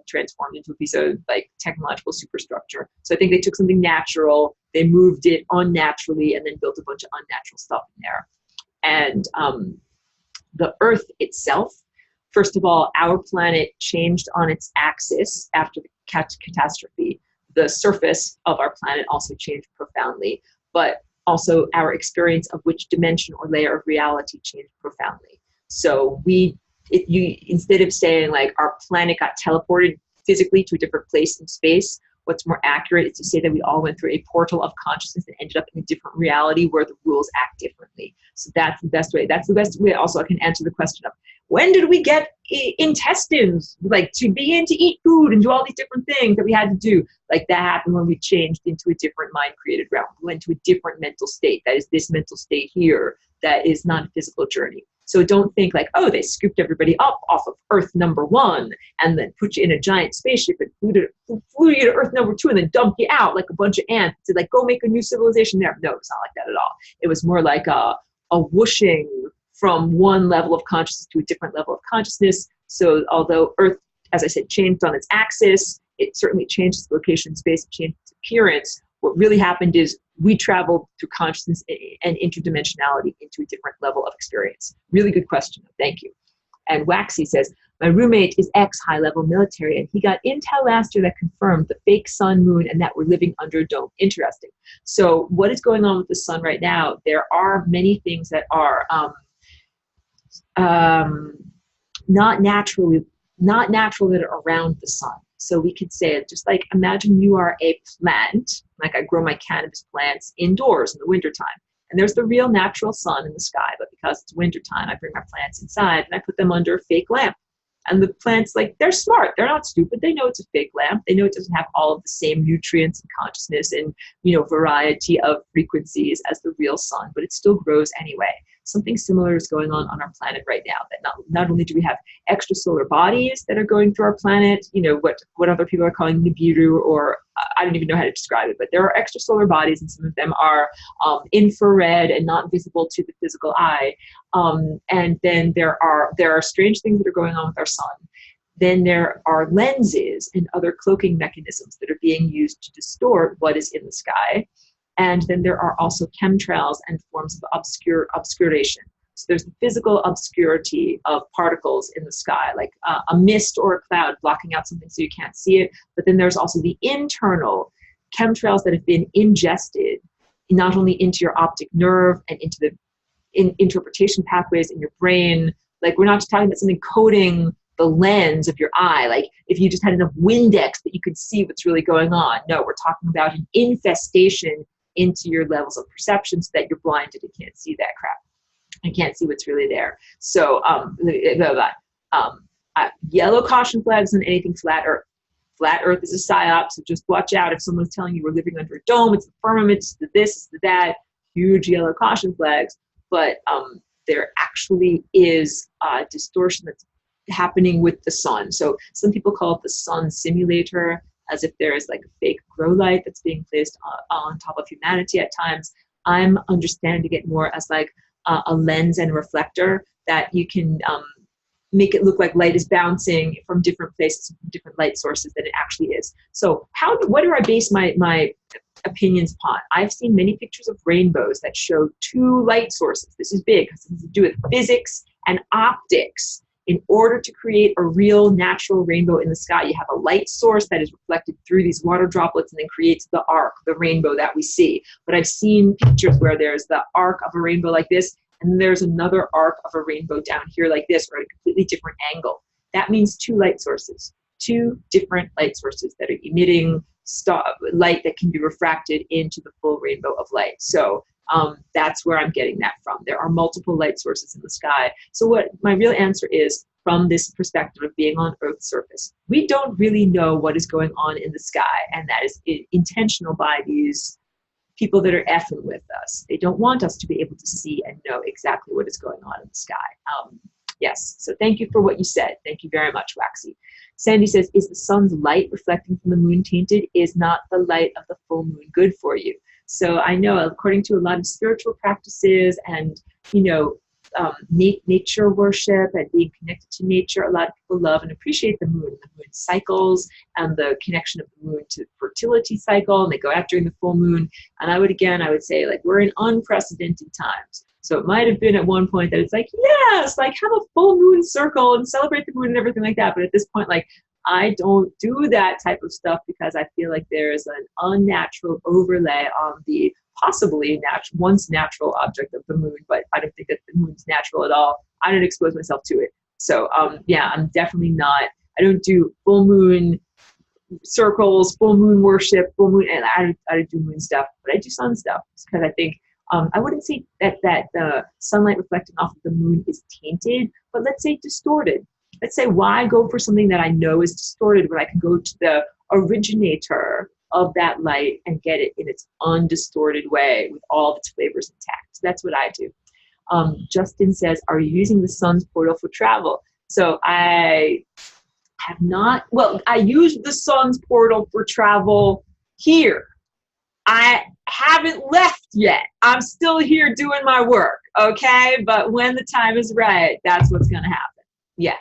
transformed into a piece of like technological superstructure. So I think they took something natural, they moved it unnaturally, and then built a bunch of unnatural stuff in there. And the Earth itself, first of all, our planet changed on its axis after the catastrophe. The surface of our planet also changed profoundly, but also our experience of which dimension or layer of reality changed profoundly. So instead of saying like our planet got teleported physically to a different place in space, what's more accurate is to say that we all went through a portal of consciousness and ended up in a different reality where the rules act differently. So that's the best way. That's the best way also I can answer the question of, when did we get intestines, like to begin to eat food and do all these different things that we had to do? Like, that happened when we changed into a different mind-created realm. We went to a different mental state. That is this mental state here that is not a physical journey. So don't think like, oh, they scooped everybody up off of Earth number 1 and then put you in a giant spaceship and flew you to Earth number 2 and then dumped you out like a bunch of ants. Said like, go make a new civilization there. No, it's not like that at all. It was more like a whooshing from one level of consciousness to a different level of consciousness. So although Earth, as I said, changed on its axis, it certainly changed its location in space, it changed its appearance. What really happened is we traveled through consciousness and interdimensionality into a different level of experience. Really good question. Thank you. And Waxy says, my roommate is ex-high-level military, and he got intel last year that confirmed the fake sun, moon, and that we're living under a dome. Interesting. So what is going on with the sun right now? There are many things that are not natural that are around the sun. So we could say, just like, imagine you are a plant, like I grow my cannabis plants indoors in the wintertime. And there's the real natural sun in the sky, but because it's wintertime, I bring my plants inside and I put them under a fake lamp. And the plants, like, they're smart. They're not stupid. They know it's a fake lamp. They know it doesn't have all of the same nutrients and consciousness and, variety of frequencies as the real sun, but it still grows anyway. Something similar is going on our planet right now, that not only do we have extrasolar bodies that are going through our planet, what other people are calling Nibiru, or I don't even know how to describe it, but there are extrasolar bodies, and some of them are infrared and not visible to the physical eye. And then there are strange things that are going on with our sun. Then there are lenses and other cloaking mechanisms that are being used to distort what is in the sky. And then there are also chemtrails and forms of obscuration. So there's the physical obscurity of particles in the sky, like a mist or a cloud blocking out something so you can't see it. But then there's also the internal chemtrails that have been ingested, not only into your optic nerve and into the interpretation pathways in your brain. Like, we're not just talking about something coating the lens of your eye, like if you just had enough Windex that you could see what's really going on. No, we're talking about an infestation into your levels of perception so that you're blinded and can't see that crap and can't see what's really there. So yellow caution flags on anything flat Earth. Flat Earth is a psyop, so just watch out if someone's telling you we're living under a dome, it's the firmament, it's the this, it's the that, huge yellow caution flags. But there actually is distortion that's happening with the sun. So some people call it the sun simulator, as if there is like a fake grow light that's being placed on top of humanity at times. I'm understanding it more as like a lens and reflector that you can make it look like light is bouncing from different places, from different light sources than it actually is. So what do I base my opinions upon? I've seen many pictures of rainbows that show two light sources. This is big because it has to do with physics and optics. In order to create a real natural rainbow in the sky, you have a light source that is reflected through these water droplets and then creates the arc, the rainbow that we see. But I've seen pictures where there's the arc of a rainbow like this, and there's another arc of a rainbow down here like this, or at a completely different angle. That means two light sources, two different light sources that are emitting light that can be refracted into the full rainbow of light. So that's where I'm getting that from. There are multiple light sources in the sky. So what my real answer is, from this perspective of being on Earth's surface, we don't really know what is going on in the sky, and that is intentional by these people that are effing with us. They don't want us to be able to see and know exactly what is going on in the sky. Yes, so thank you for what you said. Thank you very much, Waxy. Sandy says, is the sun's light reflecting from the moon tainted? Is not the light of the full moon good for you? So I know, according to a lot of spiritual practices and, nature worship and being connected to nature, a lot of people love and appreciate the moon cycles and the connection of the moon to fertility cycle, and they go out during the full moon. And I would say, like, we're in unprecedented times. So it might have been at one point that it's like, yes, like have a full moon circle and celebrate the moon and everything like that. But at this point, like, I don't do that type of stuff because I feel like there is an unnatural overlay on the possibly once natural object of the moon, but I don't think that the moon's natural at all. I don't expose myself to it. So yeah, I'm definitely not, I don't do full moon circles, full moon worship, full moon, and I don't do moon stuff, but I do sun stuff because I think I wouldn't say that the sunlight reflecting off of the moon is tainted, but let's say distorted. Let's say, why go for something that I know is distorted when I can go to the originator of that light and get it in its undistorted way with all of its flavors intact? So that's what I do. Justin says, are you using the sun's portal for travel? So I have not, well, I use the sun's portal for travel here. I haven't left yet. I'm still here doing my work, okay? But when the time is right, that's what's gonna happen. Yeah.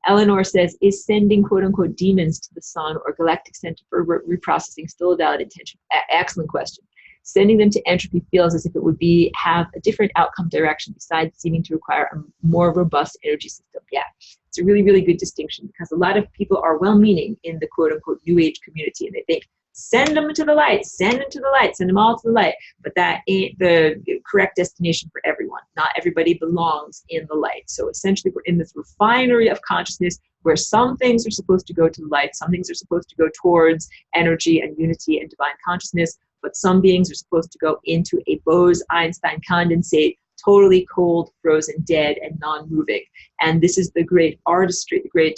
Eleanor says, is sending quote-unquote demons to the sun or galactic center for reprocessing still a valid intention? Excellent question. Sending them to entropy feels as if it would have a different outcome direction besides seeming to require a more robust energy system. Yeah, it's a really, really good distinction because a lot of people are well-meaning in the quote-unquote New Age community, and they think, send them to the light, send them to the light, send them all to the light. But that ain't the correct destination for everyone. Not everybody belongs in the light. So essentially, we're in this refinery of consciousness where some things are supposed to go to the light, some things are supposed to go towards energy and unity and divine consciousness, but some beings are supposed to go into a Bose-Einstein condensate, totally cold, frozen, dead, and non-moving. And this is the great artistry, the great,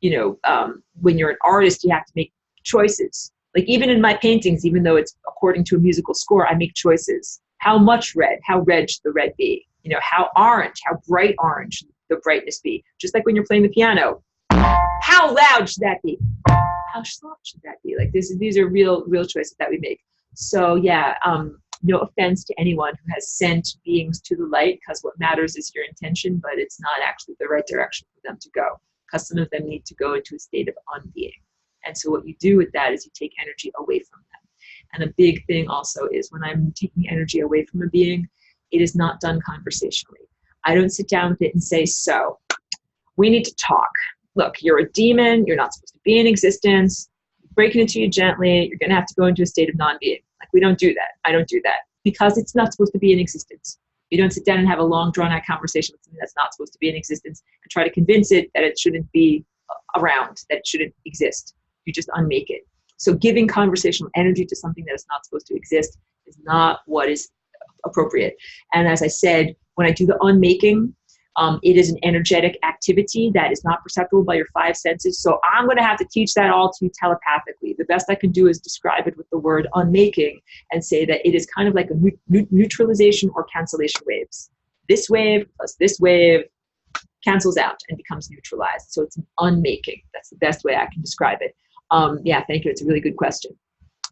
when you're an artist, you have to make choices. Like even in my paintings, even though it's according to a musical score, I make choices. How much red? How red should the red be? How orange? How bright orange should the brightness be? Just like when you're playing the piano. How loud should that be? How soft should that be? Like these are real choices that we make. So yeah, no offense to anyone who has sent beings to the light, because what matters is your intention, but it's not actually the right direction for them to go, because some of them need to go into a state of unbeing. And so what you do with that is you take energy away from them. And a big thing also is when I'm taking energy away from a being, it is not done conversationally. I don't sit down with it and say, so we need to talk. Look, you're a demon. You're not supposed to be in existence. Breaking it to you gently. You're going to have to go into a state of non-being. Like, we don't do that. I don't do that because it's not supposed to be in existence. You don't sit down and have a long drawn-out conversation with something that's not supposed to be in existence and try to convince it that it shouldn't be around, that it shouldn't exist. You just unmake it. So giving conversational energy to something that is not supposed to exist is not what is appropriate. And as I said, when I do the unmaking, it is an energetic activity that is not perceptible by your five senses. So I'm going to have to teach that all to you telepathically. The best I can do is describe it with the word unmaking and say that it is kind of like a neutralization or cancellation waves. This wave plus this wave cancels out and becomes neutralized. So it's an unmaking. That's the best way I can describe it. Yeah, thank you. It's a really good question.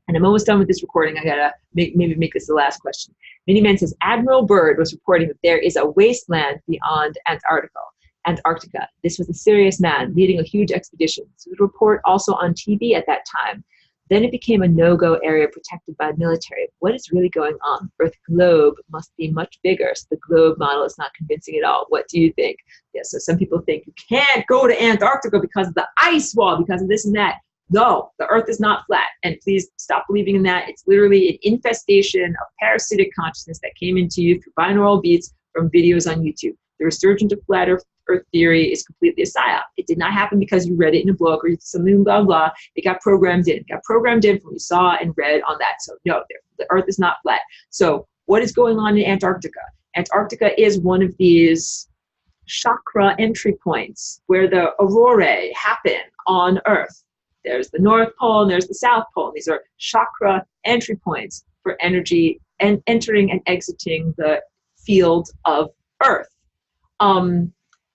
And I'm almost done with this recording. I gotta maybe make this the last question. Miniman says, Admiral Byrd was reporting that there is a wasteland beyond Antarctica. Antarctica. This was a serious man leading a huge expedition. So it was a report also on TV at that time. Then it became a no-go area protected by military. What is really going on? Earth globe must be much bigger. So the globe model is not convincing at all. What do you think? Yeah, so some people think you can't go to Antarctica because of the ice wall, because of this and that. No, the Earth is not flat. And please stop believing in that. It's literally an infestation of parasitic consciousness that came into you through binaural beats from videos on YouTube. The resurgence of flat Earth theory is completely a psyop. It did not happen because you read it in a book or something, blah, blah. It got programmed in. It got programmed in from what you saw and read on that. So no, the Earth is not flat. So what is going on in Antarctica? Antarctica is one of these chakra entry points where the aurorae happen on Earth. There's the North Pole and there's the South Pole. These are chakra entry points for energy and entering and exiting the field of Earth.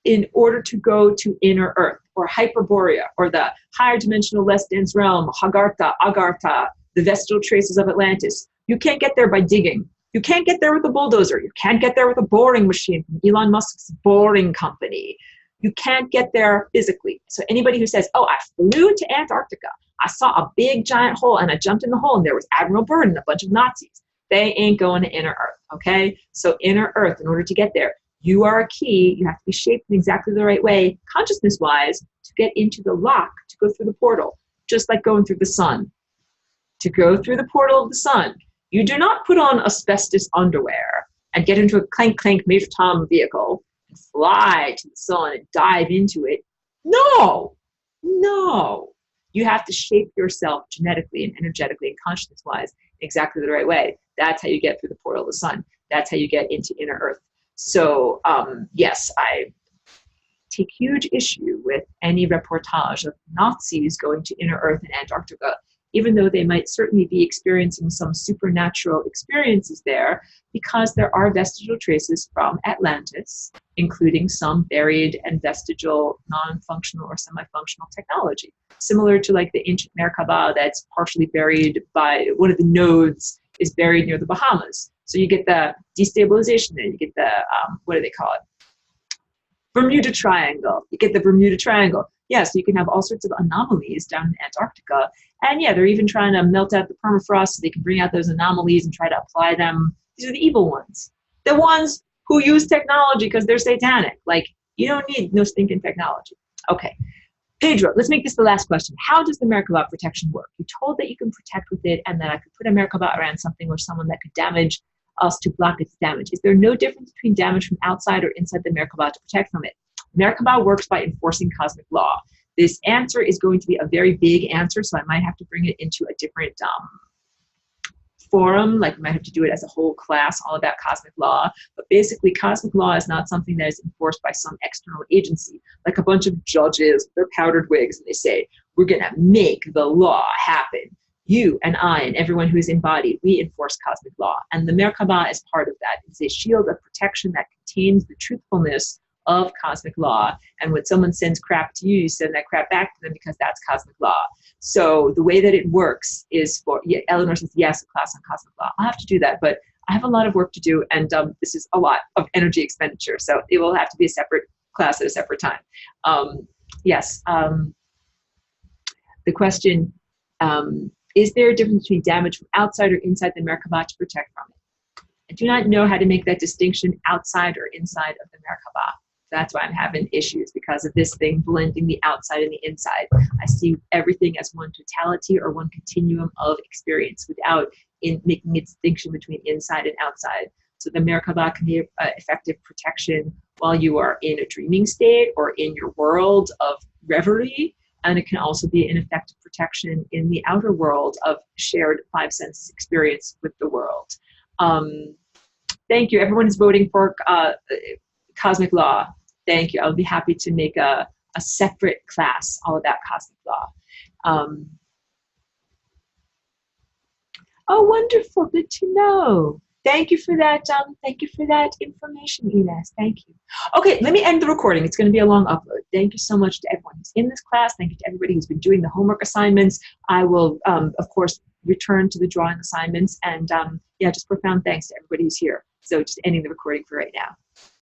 In order to go to inner Earth or Hyperborea or the higher dimensional less dense realm, Hagartha, Agartha, the vestigial traces of Atlantis, you can't get there by digging. You can't get there with a bulldozer. You can't get there with a boring machine from Elon Musk's boring company. You can't get there physically. So anybody who says, oh, I flew to Antarctica, I saw a big giant hole and I jumped in the hole and there was Admiral Byrd and a bunch of Nazis, they ain't going to inner Earth, okay? So inner Earth, in order to get there, you are a key. You have to be shaped in exactly the right way, consciousness-wise, to get into the lock, to go through the portal, just like going through the sun. To go through the portal of the sun, you do not put on asbestos underwear and get into a clank-clank Major Tom vehicle and fly to the sun and dive into it. No, no. You have to shape yourself genetically and energetically and consciousness-wise in exactly the right way. That's how you get through the portal of the sun. That's how you get into inner Earth. So yes, I take huge issue with any reportage of Nazis going to inner Earth and Antarctica, even though they might certainly be experiencing some supernatural experiences there, because there are vestigial traces from Atlantis, including some buried and vestigial non-functional or semi-functional technology, similar to like the ancient Merkaba that's partially buried by one of the nodes is buried near the Bahamas. So you get the destabilization there, you get the, what do they call it? Bermuda Triangle. You get the Bermuda Triangle. Yeah, so you can have all sorts of anomalies down in Antarctica. And yeah, they're even trying to melt out the permafrost so they can bring out those anomalies and try to apply them. These are the evil ones. The ones who use technology because they're satanic. Like, you don't need no stinking technology. Okay. Pedro, let's make this the last question. How does the Merkaba protection work? You told that you can protect with it and that I could put a Merkaba around something or someone that could damage us to block its damage. Is there no difference between damage from outside or inside the Merkaba to protect from it? Merkaba works by enforcing cosmic law. This answer is going to be a very big answer, so I might have to bring it into a different forum, like I might have to do it as a whole class all about cosmic law. But basically, cosmic law is not something that is enforced by some external agency, like a bunch of judges with their powdered wigs, and they say, we're going to make the law happen. You and I and everyone who is embodied, we enforce cosmic law. And the Merkaba is part of that. It's a shield of protection that contains the truthfulness of cosmic law. And when someone sends crap to you, you send that crap back to them because that's cosmic law. So the way that it works is for, yeah, Eleanor says, yes, a class on cosmic law. I'll have to do that, but I have a lot of work to do, and this is a lot of energy expenditure. So it will have to be a separate class at a separate time. Yes. The question, is there a difference between damage from outside or inside the Merkaba to protect from it? I do not know how to make that distinction outside or inside of the Merkaba. That's why I'm having issues, because of this thing blending the outside and the inside. I see everything as one totality or one continuum of experience without making a distinction between inside and outside. So the Merkaba can be effective protection while you are in a dreaming state or in your world of reverie. And it can also be an effective protection in the outer world of shared five senses experience with the world. Thank you. Everyone is voting for cosmic law. Thank you. I'll be happy to make a separate class all about cosmic law. Oh, wonderful. Good to know. Thank you for that. Thank you for that information, Ines. Thank you. Okay, let me end the recording. It's going to be a long upload. Thank you so much to everyone who's in this class. Thank you to everybody who's been doing the homework assignments. I will, of course, return to the drawing assignments. And yeah, just profound thanks to everybody who's here. So just ending the recording for right now.